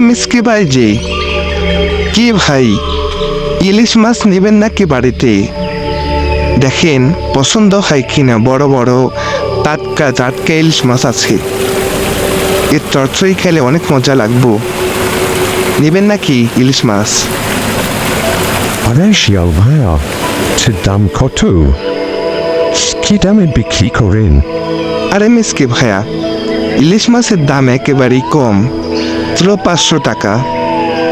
মিসকে ভাই যে, কি ভাই, ইলিশ মাছ নেবেন নাকি বাড়িতে? দেখেন পছন্দ হয় কিনা। বড় বড় টাটকা টাটকা ইলিশ মাছ আছে, এর চচ্চড়ি খেলে অনেক মজা লাগবো। নেবেন নাকি ইলিশ মাছ? আরে শিয়াল ভাইয়া, সে দাম কত? কি দামে বিক্রি করেন? আরে মিসকে ভাইয়া, ইলিশ মাছের দাম একেবারেই কম, মাত্র 500 টাকা।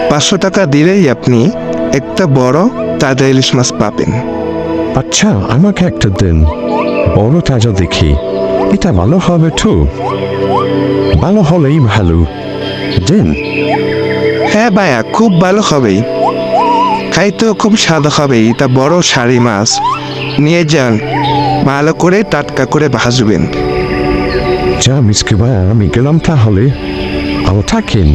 500 টাকা দিলেই আপনি একটা বড় তাজা ইলিশ মাছ পাবেন। আচ্ছা, আমাকে একটা দিন, বড় তাজা দেখি। এটা ভালো হবে তো? ভালো হলেই ভালো, দিন। হ্যাঁ ভাইয়া, খুব ভালো হবেই, খাইতেও খুব স্বাদ হবে। এটা বড় সারি মাছ, নিয়ে যান, ভালো করে টাটকা করে ভাজবেন। যা মিসকে ভাইয়া, আমি গেলাম তাহলে, ভালো থাকেন।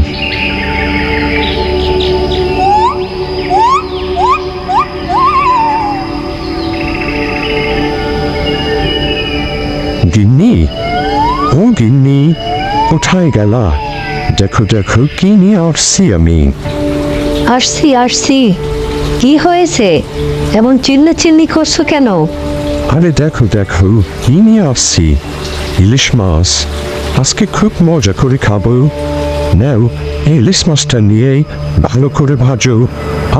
গিন্নি, ও গিন্নি, কোথায় গেলা? দেখো দেখো, কি নিয়ে আসছি আমি। আসছি আসছি, কি হয়েছে? এমন চিল্লাচিল্লি করছো কেন? আরে দেখো দেখো, কি নিয়ে আসছি। ইলিশ মাছ, আজকে খুব মজা করে খাবো। নাও, এই ইলিশ মাছটা নিয়ে ভালো করে ভাজো।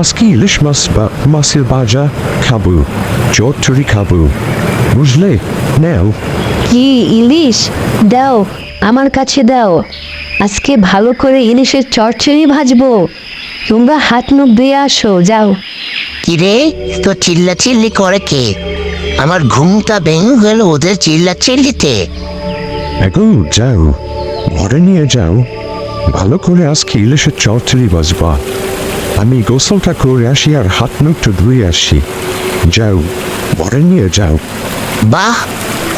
আজকে ইলিশ মাছ বা মাছের ভাজা খাবো, চচ্চড়ি খাবো, বুঝলে? নাও। কি ইলিশ? দাও, আমার কাছে দাও। আজকে ভালো করে ইলিশের চচ্চড়ি ভাজবো। তোমরা হাত মুখ ধুয়ে আসো, যাও। কিরে, তো চিল্লাচিল্লি করে কে? আমার ঘুমটা ভেঙে গেল ওদের চিল্লাচিল্লিতে। এখন যাও, ঘরে নিয়ে যাও, ভালো করে আজকে ইলিশের চচ্চড়ি ভাজবা। আমি গোসলটা করে আসি আর হাত মুখটা ধুয়ে আসি। যাও, ঘরে নিয়ে যাও। বাহ,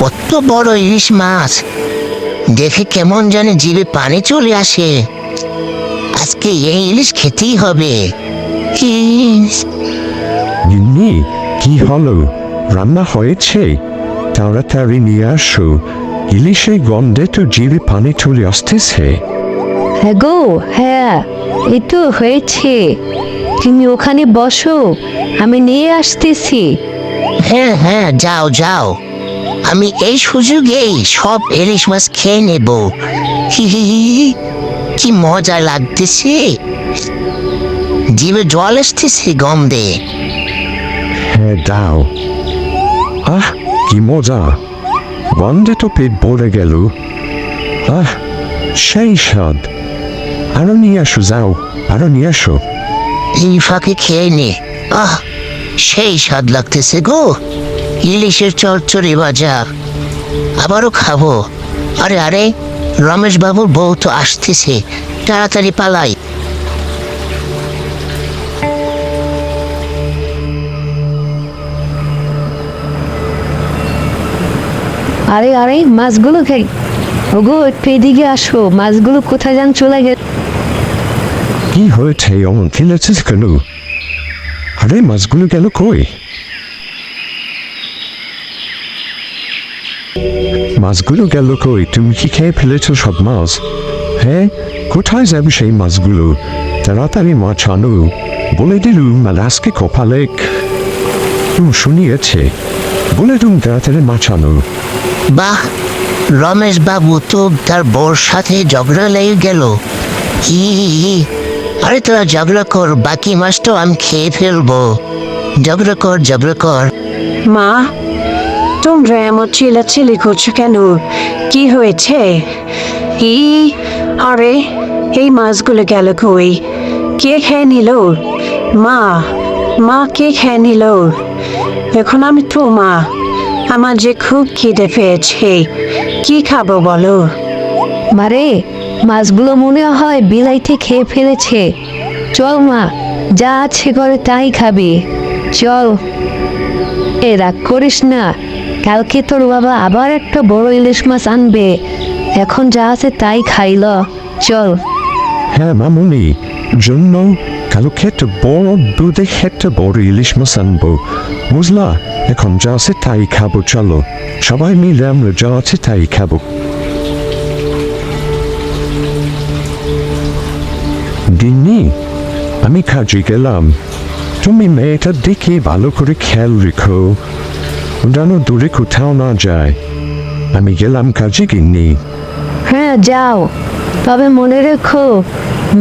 কত বড় ইলিশ মাছ! দেখে কেমন জানি জিভে পানি চলে আসে। আজকে এই ইলিশ খেতেই হবে। ইস, গিন্নি, কি হলো? রান্না হয়েছে? তাড়াতাড়ি নিয়ে আসো, ইলিশের গন্ধে তো জিভে পানি চলে আসতেছে। হ্যাঁ গো, হ্যাঁ, এই তো হয়েছে। তুমি ওখানে বসো, আমি নিয়ে আসতেছি। হ্যাঁ হ্যাঁ, যাও যাও, আমি এই সুযোগেই সব ইলিশ মাছ খেয়ে নেব। হি হি হি, কি মজা লাগতেছে, জিভে জল আসতেছে গন্ধে। হ্যাঁ দাও। আহ, কি মজা, গন্ধে তো পেট ভরে গেল। আহ, সেই স্বাদ। আরো নিয়ে আসো, যাও, আরো নিয়ে আসো। এই ফাঁকে খেয়ে নে। আহ, সেই স্বাদ লাগতেছে গো, ইলিশের চচ্চড়ি ভাজা। আবারও খাবো। আরে আরে, রমেশ বাবুর বউ তো আসতেছে, তাড়াতাড়ি পালাই। আরে আরে, মাছগুলো খাই। ওগো, একটু এদিকে আসো, মাছগুলো কোথায় যান চলে গেছে। কি হয়েছে, অমন খেলেছিস কেন? আরে মাছগুলো গেল কই? মাছগুলো গেল কই? তুমি কি খেয়ে ফেলেছ সব মাছ? হ্যাঁ, কোথায় যাবে সেই মাছগুলো? তাড়াতাড়ি মাছ আনো, বলে দিলুম আর আজকে কপালে শুনিয়েছে। বলে দিলুম তাড়াতাড়ি মাছ আনো। বাহ, রমেশ বাবু তো তার বউর সাথে ঝগড়া লেগে গেল। হি হি হি। আরে তোরা ঝগড়া কর, বাকি মাছটা আমি খেয়ে ফেলবো। ঝগড়া কর, ঝগড়া কর। মা, তোমরা এমন চিল্লাচিল্লি করছো কেন? কি হয়েছে? আরে, এই মাছগুলো গেল কই? কে খেয়ে নিল? মা, মা, কে খেয়ে নিল? এখন আমি তো মা, আমার যে খুব খিদে পেয়েছে, কি খাবো বলো? মারে, মাছগুলো মনে হয় বিলাইতে খেয়ে ফেলেছে। চল মা, যা আছে ঘরে তাই খাবি, চল। এ রাগ করিস না, কালকে তোর বাবা আবার একটা বড় ইলিশ মাছ আনবে। এখন যা আছে তাই খাইল, চল। হ্যাঁ মামুনি, জন্য কালকে একটা বড় দুধে একটা বড় ইলিশ মাছ আনবো, বুঝলা? এখন যা আছে তাই খাবো, চলো সবাই মিলে আমরা যা আছে তাই খাবো। গিন্নি, আমি কাজে গেলাম, তুমি মেয়েটার দিকে ভালো করে খেয়াল রেখো, যেন দূরে কোথাও না যায়। আমি গেলাম কাজে গিন্নি। হ্যাঁ যাও, তবে মনে রেখো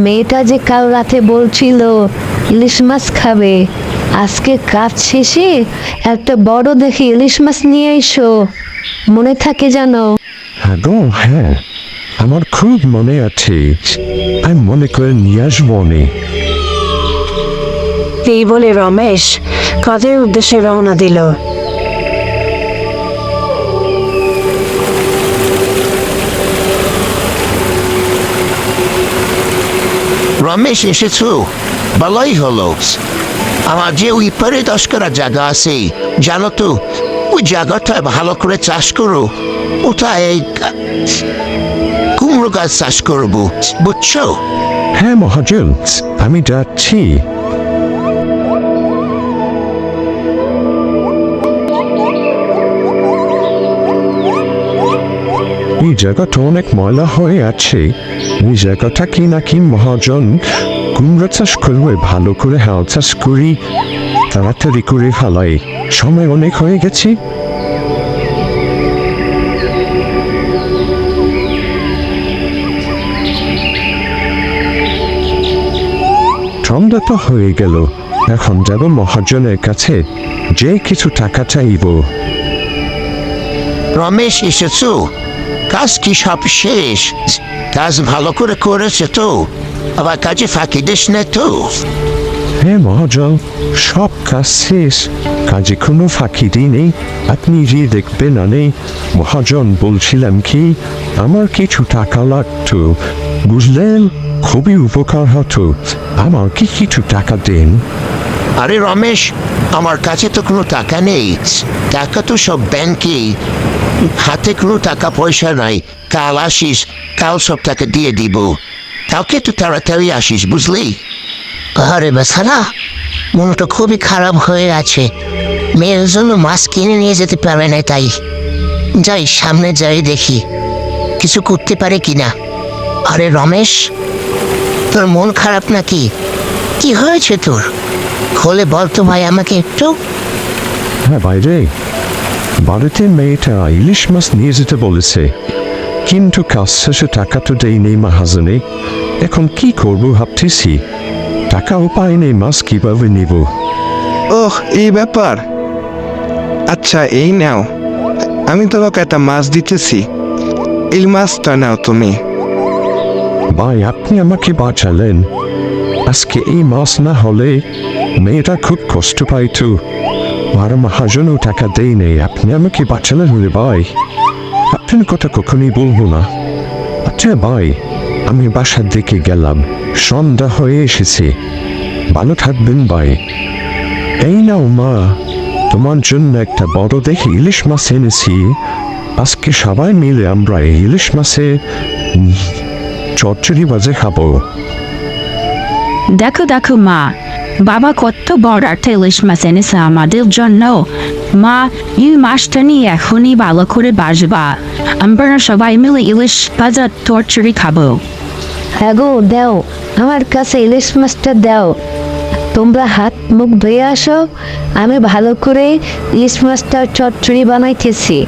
মেয়েটা যে কাল রাতে বলছিল ইলিশ মাছ খাবে, আজকে কাজ শেষে একটা বড় দেখে ইলিশ মাছ নিয়ে এসো, মনে থাকে জানো? হ্যাঁ গো, হ্যাঁ, আমার খুব মনে আছে, আমি মনে করে নিয়ে আসবো নে। এই বলে রমেশ কাজের উদ্দেশ্যে রওনা দিল। রমেশ এসেছো, ভালোই হলো। আমার যে ওই পারে 10 কাঠা জায়গা আছে জানো তো, ওই জায়গাটা ভালো করে চাষ করো, ওটাই কুমড়ো গাছ চাষ করবো, বুঝছো? হ্যাঁ মহাজন, আমি যাচ্ছি। এই জায়গাটা অনেক ময়লা হয়ে আছে, এই জায়গাটা কি নাকি মহাজন কুমড়া চাষ করবে, ভালো করে হাল চাষ করি, তাড়াতাড়ি করে ফেলাই, সময় অনেক হয়ে গেছে। সন্ধ্যা তো হয়ে গেল, এখন যাব মহাজনের কাছে, যে কিছু টাকা চাইব। রমেশ এসেছো, কাজ কি সব শেষ? কাজ ভালো করে করেছে তো? আবার কাজে ফাঁকি দিস না তো? হ্যাঁ মহাজন, সব কাজ শেষ, কাজে কোনো ফাঁকি দিইনি, আপনি যে দেখবেন না নেই। মহাজন বলছিলাম কি, আমার কিছু টাকা লাগতো, বুঝলেন, খুবই উপকার হতো, আমার কি কিছু টাকা দেন? আরে রমেশ, আমার কাছে তো কোনো টাকা নেই, টাকা তো সব ব্যাংকে, হাতে কোনো টাকা পয়সা নাই। কাল আসিস, কাল সব টাকা দিয়ে দিব, কালকে তো তাড়াতাড়ি আসিস, বুঝলি? আরে বেচারা, মনটা খুবই খারাপ হয়ে আছে, মেয়ের জন্য মাছ কিনে নিয়ে যেতে পারে না, তাই যাই সামনে যাই দেখি কিছু করতে পারে কিনা। আরে রমেশ, তোর মন খারাপ নাকি? কি হয়েছে তোর? খোলে বল তো ভাই আমাকে একটু। হ্যাঁ বাইরে, বাড়িতে মেয়েটা ইলিশ মাছ নিয়ে যেতে বলেছে, কিন্তু কাজ শেষে টাকা তো দেয়নি মহাজনে, এখন কি করবো ভাবতেছি, টাকাও পাইনি, মাছ কিভাবে নিব? ওহ, এই ব্যাপার। আচ্ছা এই নাও, আমি তোমাকে একটা মাছ দিতেছি, এই মাছটা নাও তুমি। ভাই আপনি আমাকে বাঁচালেন, আজকে এই মাছ না হলে মেয়েটা খুব কষ্ট পাইতো, আর মহাজনও টাকা দেয় নেই, আপনি আমাকে বাঁচালেন রে ভাই, আপনার কথা কখনই বলবো না। আচ্ছা ভাই, আমি বাসার দিকে গেলাম, সন্ধ্যা হয়ে এসেছে, ভালো থাকবেন ভাই। এই নাও মা, তোমার জন্য একটা বড় দেখে ইলিশ মাছ এনেছি, আজকে সবাই মিলে আমরা এই ইলিশ মাছে চচ্চড়ি বাজে খাবো। দেখো দেখো মা, বাবা কত বড় একটা ইলিশ মাছ এনেছে আমাদের জন্য। মা, এই মাছটা নিয়ে এখনই ভালো করে বাজবা, আমরা সবাই মিলে ইলিশ ভাজা চচ্চড়ি খাবো। হ্যাঁ গো, দাও, আমার কাছে ইলিশ মাছটা দাও, তোমরা হাত মুখ ধুয়ে আসো, আমি ভালো করে ইলিশ মাছটা চচ্চড়ি বানাইতেছি।